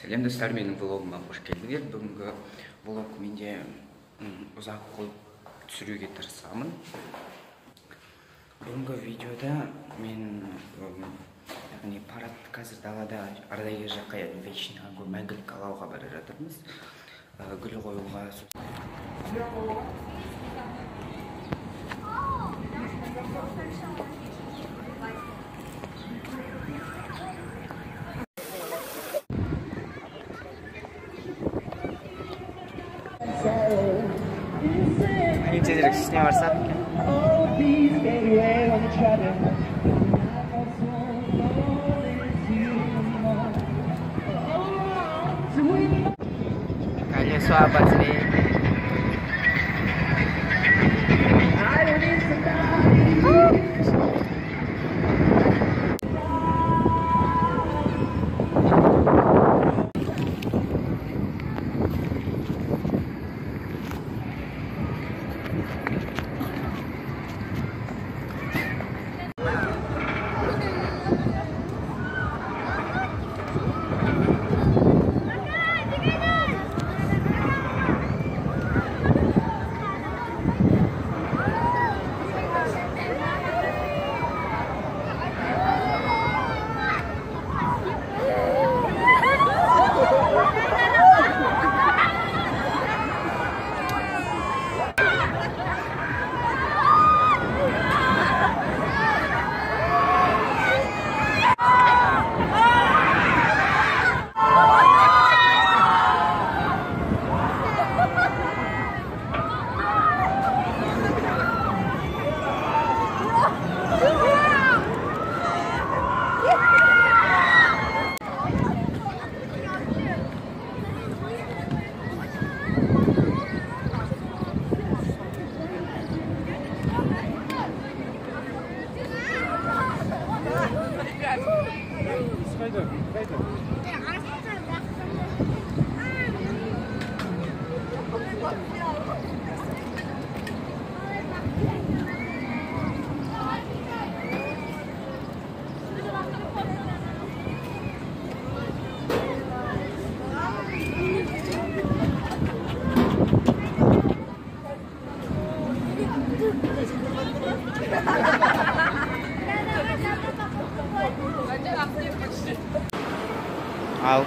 Сәлем достар, менің блогыма қош келдіңдер. Бүгінгі блог менде ұзақ қойып түсіруге тырысамын. Бүгінгі видеода мен парад қазір далада Ардагер жаққа вечный огонь мәңгілік алауға бара жатырмыз. Гүл қоюға. Киімдерім ішіне барсақ колесо обозрения. Ал.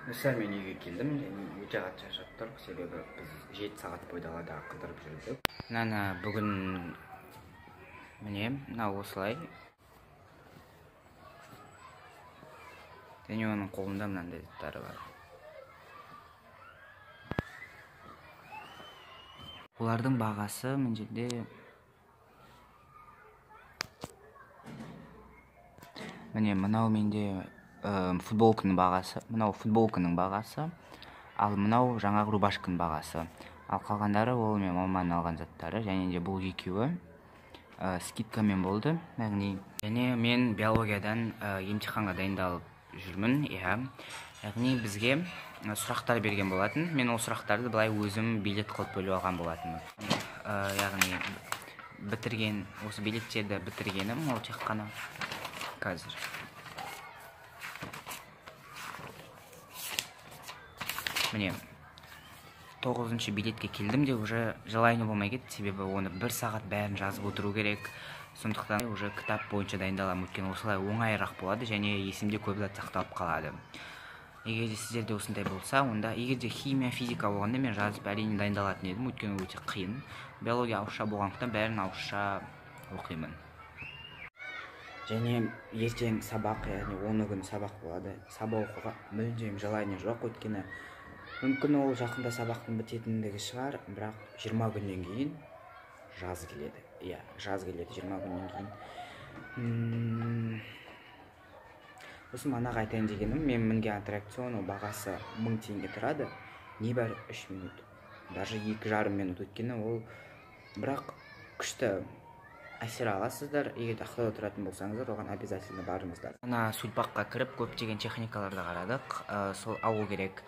Достар, мен үйге келдім және өте қатты шаршап тұрмын, себебі біз 7 сағат бойы далада қыдырып жүрдік. Бүгін міне мынау осылай. Және оның қолында мынандай заттары бар. Олардың бағасы мына жерде міне мынау менде футболканың бағасы, мынау футболканың бағасы, ал мынау жаңағы рубашканың бағасы. Ал қалғандары ол мен маманың алған заттары, және де бұл екеуі скидкамен болды. Және мен биологиядан емтиханға дайындалып жүрмін. Яғни бізге сұрақтар берген болатын. Мен ол сұрақтарды былай өзім билет қылып бөліп алған болатынмын. Яғни бітірген, осы билеттерді бітіргенім ол тек қана қазір. Міне 9-шы билетке келдім де уже желание болмай кетті, себебі оны 1 сағат бәрін жазып отыру керек. Сондықтан уже кітап бойынша дайындаламын, өйткені осылай оңайырақ болады және есімде көп зат сақталып қалады. Егер де сіздерде осындай болса, онда егер де химия, физика болғанда мен жазып әрине дайындалатын едім, өйткені өте қиын. Биология ауызша болғандықтан бәрін ауызша оқимын. Және ертең сабақ, яғни 10 күн сабақ болады. Сабақ оқуға мүлдем желание жоқ, өйткені мүмкін ол жақында сабақтың бітетіндігі шығар, бірақ 20 күннен кейін жаз келеді. Жаз келеді 20 күннен кейін. Осы манаға айтайын дегенім, мен мінген аттракцион бағасы 1000 теңге тұрады, небәрі 3 минут. Даже 2,5 минут өткені ол, бірақ күшті әсер аласыздар. Егер ақтауда тұратын болсаңыздар, оған обязательно барыңыздар. Ана сульпаққа кіріп көптеген техникаларды қарадық, сол алу керек.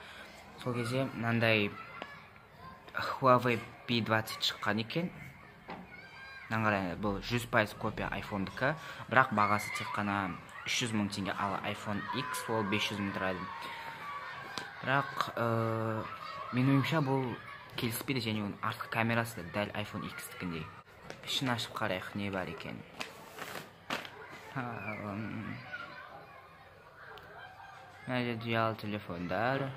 Сол кезде мынандай Huawei P20 шыққан екен. Бұл 100% копия айфондікі, бірақ бағасы тек қана 300 мың теңге, ал айфон X ол 500 мың тұрады. Бірақ мен ойымша бұл келіспейді, және оның артқы камерасы да дәл айфон X-тікіндей. Ішін ашып қарайық, не бар екен. Мына жерде ұялы телефондар.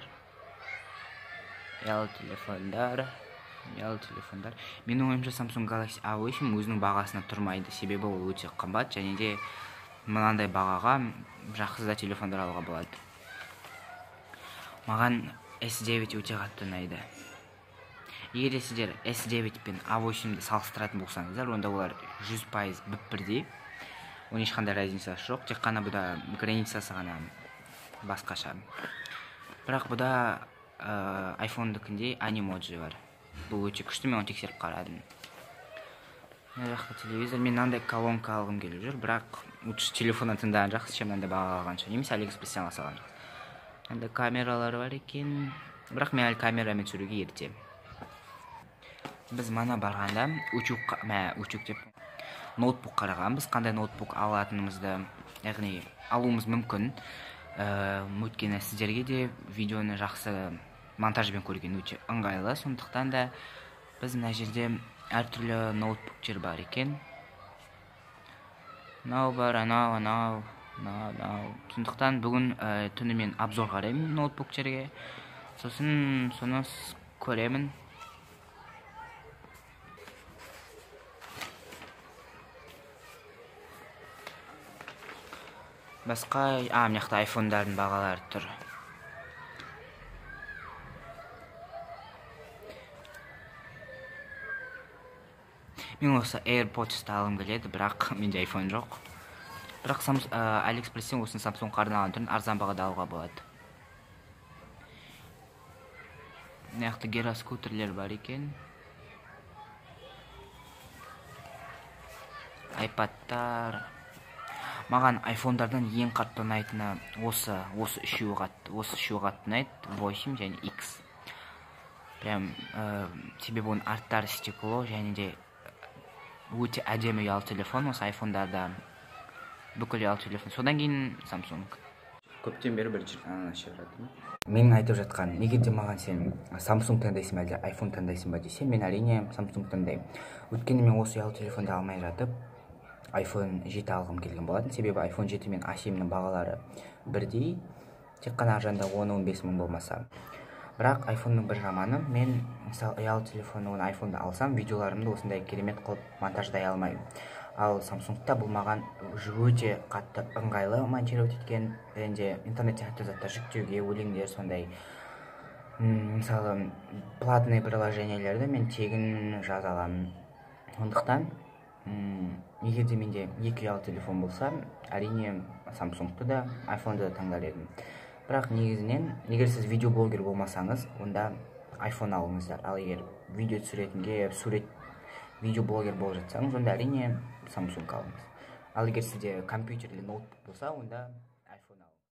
Менің ойымша Samsung Galaxy A8 өзінің бағасына тұрмайды, себебі ол өте қымбат, және де мынандай бағаға жақсы да телефондар алуға болады. Маған S9 өте қатты ұнайды. Егер сіздер S9 пен A8-ді салыстыратын болсаңыздар, онда олар 100% бірдей. Оның ешқандай разницасы жоқ, тек қана бұда границасы ғана басқаша. Бірақ бұда айфондыкіндей анимоджи бар. Бұл өте күшті, мен оны тексеріп қарадым. Мына жақта телевизор, мен мынандай колонка алғым келіп жүр, бірақ лучше телефоннан тыңдаған жақсы, чем мынандай баға алғанша, немесе Алиэкспресстен алса алған жақсы. Мынандай камералар бар екен, бірақ мен әлі камерамен түсіруге ерте. Біз мана барғанда учук деп ноутбук қарағанбыз, қандай ноутбук алатынымызды, яғни алуымыз мүмкін. Өйткені сіздерге де видеоны жақсы монтажбен көрген өте ыңғайлы, сондықтан да біз мына жерде әртүрлі ноутбуктер бар екен. Мынау бар, анау. Сондықтан бүгін түнімен обзор қараймын ноутбуктерге, сосын соны көремін. Басқа, мына жақта айфондардың бағалары тұр. Мен осы AirPods-ты алғым келеді, бірақ менде айфон жоқ. Бірақ Алиэкспресстен осыны Самсунг арналған түрін арзан бағада алуға болады. Мына жақта гироскутерлер бар екен. iPadтар. Маған айфондардан ең қатты ұнайтыны осы үшеуі қатты ұнайды, 8 және X. Прям себебі оның арттары стекло, және де өте әдемі ұялы телефон. Осы айфондарда бүкіл ұялы телефон. Содан кейін Samsung. Көптен бері бір жатырмын. Менің айтып жатқан, егер де маған сен Samsung таңдайсың ба, әлде iPhone таңдайсың ба десе, мен әрине Samsung таңдаймын. Өйткені мен осы ұялы телефонды алмай жатып, iPhone 7 алғым келген болатын. Себебі iPhone 7 мен A7-нің бағалары бірдей, тек қана арзанда 10-15 мың болмаса. Бірақ iPhone-ның бір жаманы, мен мысалы ұялы телефонды iPhone-ды алсам, видеоларымды осындай керемет қылып монтаждай алмаймын. Ал Samsung-та бұл маған өте қатты ыңғайлы монтировать еткен, және интернетте қатты заттар жүктеуге, өлеңдер сондай. Мысалы платный приложениелерді мен тегін жаза аламын. Сондықтан егер де менде екі ұялы телефон болса, әрине Samsung-ты да, iPhone-ды да таңдар едім. Бірақ негізінен, егер сіз видеоблогер болмасаңыз, онда iPhone алыңыздар. Ал егер видео түсіретінге, видеоблогер болып жатсаңыз, онда әрине Samsung алыңыз. Ал егер сізде компьютерлі ноутбук болса, онда